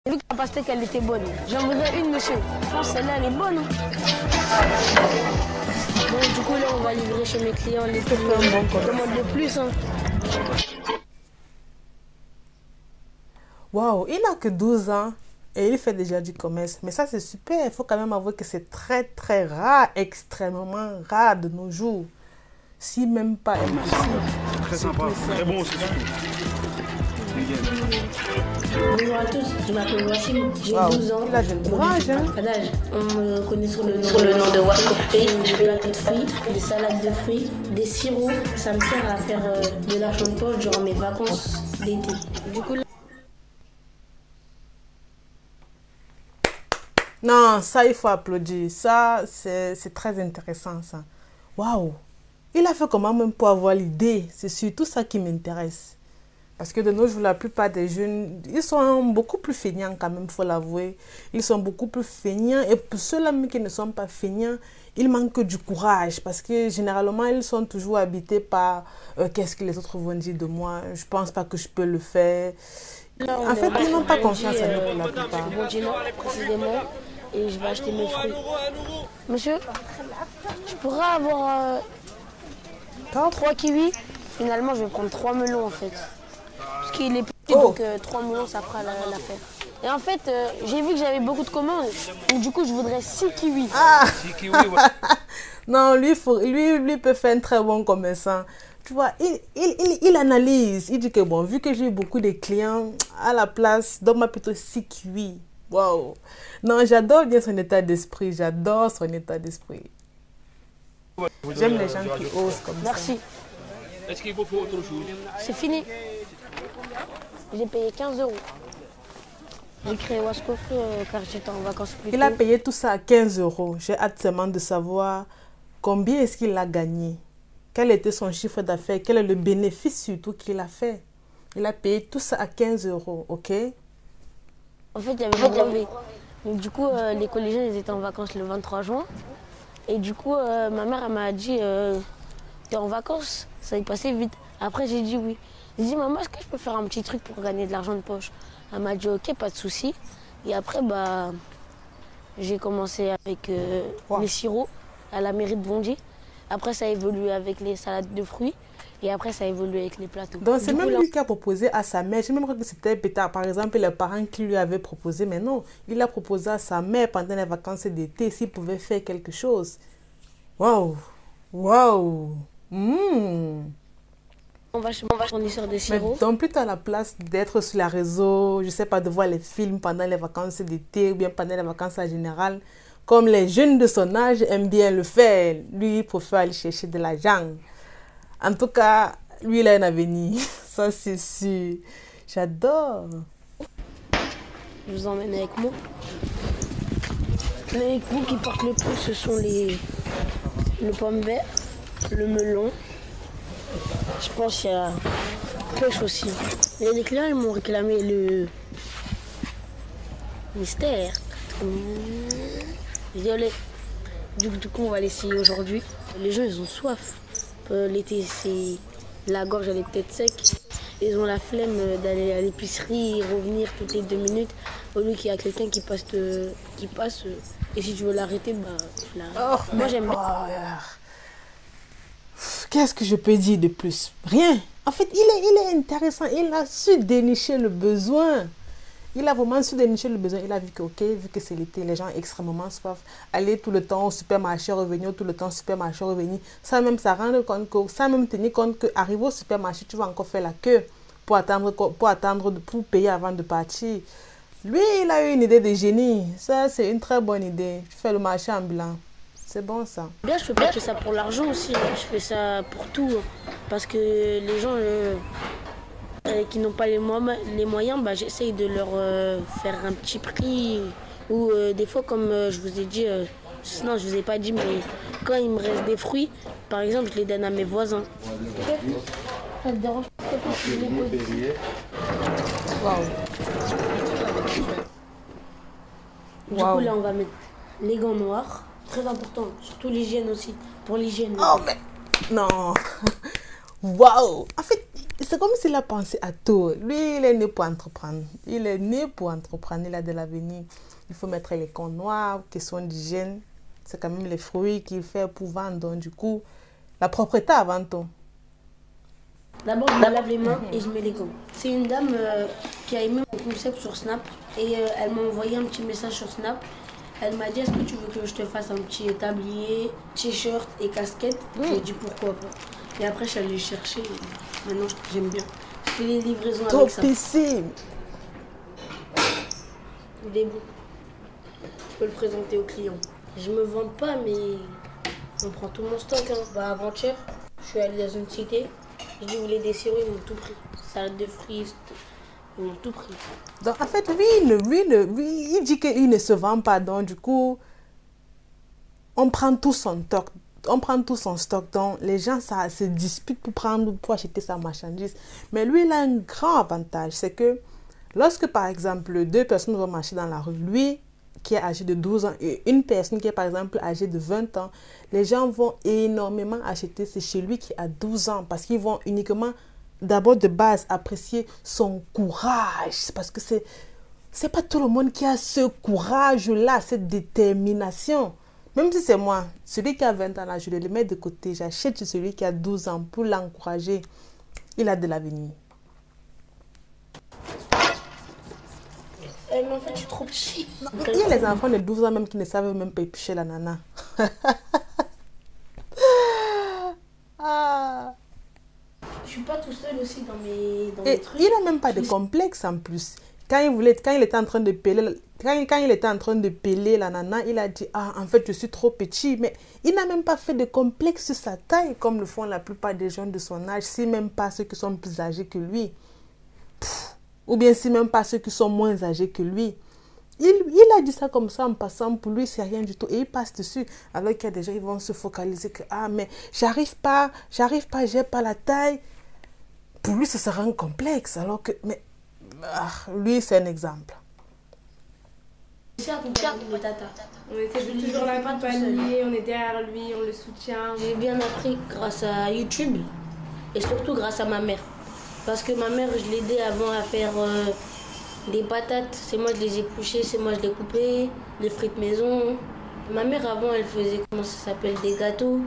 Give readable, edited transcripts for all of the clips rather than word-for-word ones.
J'ai vu que la pastèque, elle était bonne. J'en voudrais une, monsieur. Je pense que celle-là, elle est bonne. Bon, du coup, là, on va livrer chez mes clients les plus commande le plus. Waouh, il n'a que 12 ans et il fait déjà du commerce. Mais ça, c'est super. Il faut quand même avouer que c'est très, très rare, extrêmement rare de nos jours. Si même pas impossible. Très sympa, très bon aussi. Bonjour à tous, je m'appelle Wassim, j'ai 12 ans. Il a du courage, hein. On me connaît sous le nom de Wakopé. Des plateaux de fruits, des salades de fruits, des sirops. Ça me sert à faire de l'argent de poche durant mes vacances d'été. Du coup, Non, ça, il faut applaudir. Ça, c'est très intéressant, ça. Waouh! Il a fait comment même pour avoir l'idée? C'est surtout ça qui m'intéresse. Parce que de nos jours, la plupart des jeunes, ils sont beaucoup plus feignants quand même, il faut l'avouer. Ils sont beaucoup plus feignants. Et pour ceux-là même qui ne sont pas feignants, ils manquent du courage. Parce que généralement, ils sont toujours habités par qu'est-ce que les autres vont dire de moi. Je ne pense pas que je peux le faire. là, En fait, ils n'ont pas confiance en eux pour la c'est plupart. bon dîner, précisément, et je vais acheter mes fruits. Monsieur, je pourrais avoir 3 kiwis. Finalement, je vais prendre 3 melons en fait. Parce qu'il est petit, donc 3 melons, ça fera l'affaire. Et en fait, j'ai vu que j'avais beaucoup de commandes. Donc du coup, je voudrais 6 kiwis. Ah! 6 kiwis, ouais. Non, lui peut faire un très bon commerçant. Tu vois, il analyse. Il dit que bon, vu que j'ai beaucoup de clients à la place, donne-moi plutôt 6 kiwis. Waouh! Non, j'adore bien son état d'esprit. J'adore son état d'esprit. J'aime les gens qui osent comme ça. Merci. Est-ce qu'il vous faut autre chose? C'est fini. J'ai payé 15 €. J'ai créé Waskofri car j'étais en vacances plus Il a tôt. payé tout ça à 15 €. J'ai hâte seulement de savoir combien est-ce qu'il a gagné. Quel était son chiffre d'affaires? Quel est le bénéfice surtout qu'il a fait? Il a payé tout ça à 15 €, ok? En fait, il y avait le brevet. Donc du coup, les collégiens, ils étaient en vacances le 23 juin. Et du coup, ma mère, elle m'a dit, t'es en vacances? Ça y passait vite. Après, j'ai dit oui. J'ai dit, maman, est-ce que je peux faire un petit truc pour gagner de l'argent de poche? Elle m'a dit, ok, pas de souci. Et après, bah, j'ai commencé avec les sirops à la mairie de Bondy. Après, ça a évolué avec les salades de fruits. Et après, ça a évolué avec les plateaux. Donc, c'est Du coup, même là, lui qui a proposé à sa mère. J'ai même cru que c'était peut-être, par exemple, les parents qui lui avaient proposé. Mais non, il a proposé à sa mère pendant les vacances d'été s'il pouvait faire quelque chose. Waouh! Waouh! on va chez mon fournisseur de Mais sirops. donc, plutôt à la place d'être sur les réseaux, je sais pas, de voir les films pendant les vacances d'été ou bien pendant les vacances en général, comme les jeunes de son âge aiment bien le faire, lui, il préfère aller chercher de l'argent. En tout cas, lui, il a un avenir. Ça, c'est sûr. J'adore. Je vous emmène avec moi. Les goûts qui portent le plus, ce sont le pomme vert, le melon. Je pense qu'il y a pêche aussi. Et les clients, ils m'ont réclamé le mystère. Désolé. Du coup, on va l'essayer aujourd'hui. Les gens, ils ont soif. L'été, c'est la gorge, elle est peut-être sec. Ils ont la flemme d'aller à l'épicerie et revenir toutes les 2 minutes. Au lieu qu'il y a quelqu'un qui passe. Et si tu veux l'arrêter, bah, tu l'arrêtes. Oh, Moi, j'aime bien. Qu'est-ce que je peux dire de plus? Rien. En fait, il est intéressant. Il a su dénicher le besoin. Il a vraiment su dénicher le besoin. Il a vu que, ok, vu que c'est l'été, les gens ont extrêmement soif. Aller tout le temps au supermarché, revenir tout le temps au supermarché, revenir. Ça même, ça rend compte que, ça même tenir compte qu'arriver au supermarché, tu vas encore faire la queue pour payer avant de partir. Lui, il a eu une idée de génie. Ça, c'est une très bonne idée. Tu fais le marché ambulant. C'est bon, ça. Bien, je fais pas que ça pour l'argent aussi. Je fais ça pour tout. Parce que les gens qui n'ont pas les moyens, bah, j'essaye de leur faire un petit prix. Ou des fois, comme je vous ai dit, sinon je vous ai pas dit, mais quand il me reste des fruits, par exemple, je les donne à mes voisins. Ça te dérange pas si je les pose? Waouh. Du coup, là, on va mettre les gants noirs. Très important, surtout l'hygiène aussi. Pour l'hygiène. Oh, mais non. Waouh. En fait, c'est comme s'il a pensé à tout. Lui, il est né pour entreprendre. Il est né pour entreprendre. Il a de l'avenir. Il faut mettre les cons noirs, question d'hygiène. C'est quand même les fruits qu'il fait pour vendre. Donc, du coup, la propreté avant tout. D'abord, je me lave les mains et je mets les gants. C'est une dame qui a aimé mon concept sur Snap et elle m'a envoyé un petit message sur Snap. Elle m'a dit, est-ce que tu veux que je te fasse un petit tablier, t-shirt et casquette? Je lui ai dit pourquoi pas. Et après, je suis allée chercher. Et maintenant, j'aime bien. Je fais les livraisons avec ça. Topissime. Il est beau. Je peux le présenter aux clients. Je me vante pas, mais on prend tout mon stock. Hein. Bah, avant-hier, je suis allée dans une cité. Je dis, vous voulez des sirops, ils m'ont tout pris. Salade de frites, ils m'ont tout pris. Donc, en fait, lui, il dit qu'il ne se vend pas. Donc, du coup, on prend tout son stock. On prend tout son stock. Donc, les gens ça, se disputent pour acheter sa marchandise. Mais lui, il a un grand avantage. C'est que lorsque, par exemple, deux personnes vont marcher dans la rue, lui, qui est âgé de 12 ans, et une personne qui est, par exemple, âgée de 20 ans, les gens vont énormément acheter chez lui qui a 12 ans. Parce qu'ils vont uniquement, d'abord de base, apprécier son courage. Parce que c'est pas tout le monde qui a ce courage-là, cette détermination. Même si c'est moi, celui qui a 20 ans, là, je le mets de côté. J'achète celui qui a 12 ans pour l'encourager. Il a de l'avenir. Mais en fait, je suis trop petit. Il y a les enfants de 12 ans même qui ne savent même pas éplucher la nana. Ah. Je suis pas tout seul aussi dans mes Et trucs. il n'a même pas de complexe en plus. Quand il était en train de peler, quand il était en train de peler la nana, il a dit ah en fait je suis trop petit, mais il n'a même pas fait de complexe sur sa taille comme le font la plupart des gens de son âge, si même pas ceux qui sont plus âgés que lui. Ou bien si même pas ceux qui sont moins âgés que lui. Il a dit ça comme ça en passant, pour lui c'est rien du tout et il passe dessus. Alors qu'il y a des gens qui vont se focaliser que ah mais j'arrive pas, j'ai pas la taille. Pour lui ce sera un complexe alors que mais lui c'est un exemple. C'est accompagné de tata. On essaie de toujours l'accompagner, on est derrière lui, on le soutient. J'ai bien appris grâce à YouTube et surtout grâce à ma mère. Parce que ma mère, je l'aidais avant à faire des patates. C'est moi je les épluchais, c'est moi je les coupais, les frites maison. Ma mère avant, elle faisait, comment ça s'appelle, des gâteaux.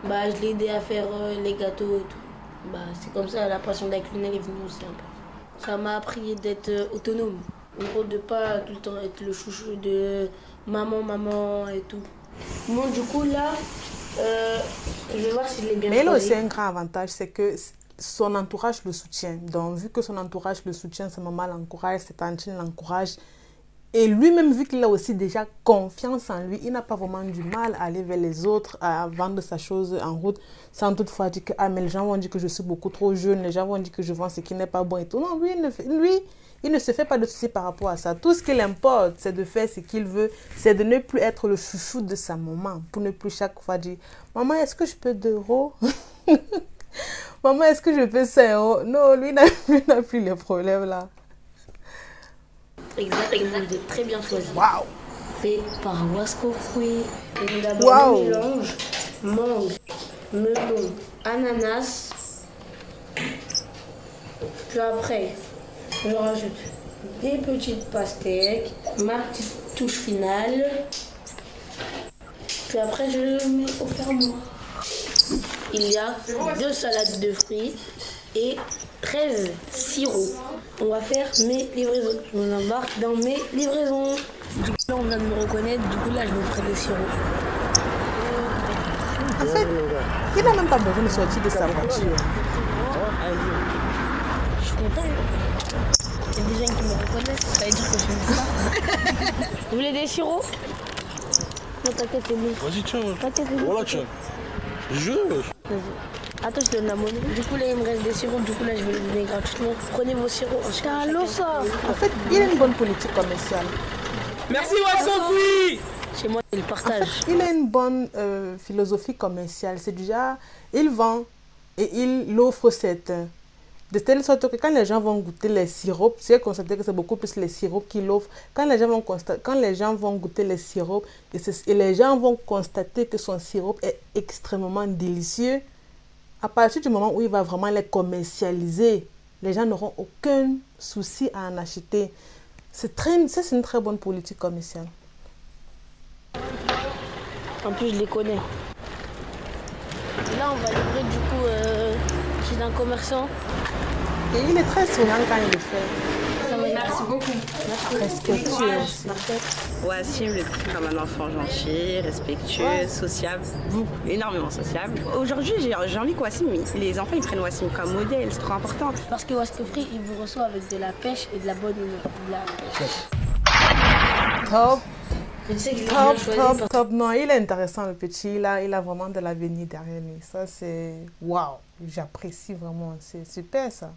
Bah, je l'aidais à faire les gâteaux et tout. Bah, c'est comme ça, la passion de la cuisine est venue aussi un peu. Ça m'a appris d'être autonome. En gros, de pas tout le temps être le chouchou de maman et tout. Bon, du coup, là, je vais voir si je l'ai bien Mais il a choisi. aussi un grand avantage, c'est que son entourage le soutient. Donc, vu que son entourage le soutient, sa maman l'encourage, ses tantes l'encouragent. Et lui-même, vu qu'il a aussi déjà confiance en lui, il n'a pas vraiment du mal à aller vers les autres, à vendre sa chose en route, sans toutefois dire que ah, mais les gens vont dire que je suis beaucoup trop jeune, les gens vont dire que je vends ce qui n'est pas bon et tout. Non, lui, il ne se fait pas de soucis par rapport à ça. Tout ce qu'il importe, c'est de faire ce qu'il veut, c'est de ne plus être le chouchou de sa maman, pour ne plus chaque fois dire « Maman, est-ce que je peux 2 euros ?» Maman, est-ce que je peux 5 euros? Non, lui n'a plus les problèmes là. Exactement, il est très bien choisi. Waouh! Fait par Wasco Fruit. Et d'abord, Waouh. le mélange mangue, melon, ananas. Puis après, je rajoute des petites pastèques, ma petite touche finale. Puis après, je le mets au fermoir. Il y a 2 salades de fruits et 13 sirops. On va faire mes livraisons. Je m'embarque dans mes livraisons. Du coup, là, on vient de me reconnaître. Du coup, là, je vous ferai des sirops. En fait, il n'a même pas besoin de sortir de sa voiture. Je suis content. Il y a des gens qui me reconnaissent. Ça veut dire que je suis une star. Vous voulez des sirops? Non, t'inquiète, c'est bon. Vas-y, tiens. T'inquiète, c'est bon. Voilà, tiens. Je. Vas-y. Attends, je donne la monnaie. Du coup, là, il me reste des sirops. Du coup, là, je vais les donner gratuitement. Prenez vos sirops. C'est un lot, ça. En fait, il a une bonne politique commerciale. Merci, Wassofi. Chez moi, il partage. Il a une bonne philosophie commerciale. C'est déjà, il vend et il offre cette. De telle sorte que quand les gens vont goûter les sirops, c'est constaté que c'est beaucoup plus les sirops qu'il offre. Quand les gens vont goûter les sirops et les gens vont constater que son sirop est extrêmement délicieux, à partir du moment où il va vraiment les commercialiser, les gens n'auront aucun souci à en acheter. C'est une très bonne politique commerciale. En plus, je les connais. Là, on va livrer du coup chez un commerçant. Et il est très souriant quand il le fait. Merci beaucoup. Respectueux aussi. Wassim le décrit comme un enfant gentil, respectueux, sociable, énormément sociable. Aujourd'hui, j'ai envie que Wassim, les enfants ils prennent Wassim comme modèle, c'est trop important. Parce que Wasco Free, il vous reçoit avec de la pêche et de la bonne humeur. Top, Je sais que je l'ai top, choisi top, top. Non, il est intéressant le petit. Il a vraiment de l'avenir derrière lui. Ça, c'est waouh. J'apprécie vraiment. C'est super ça.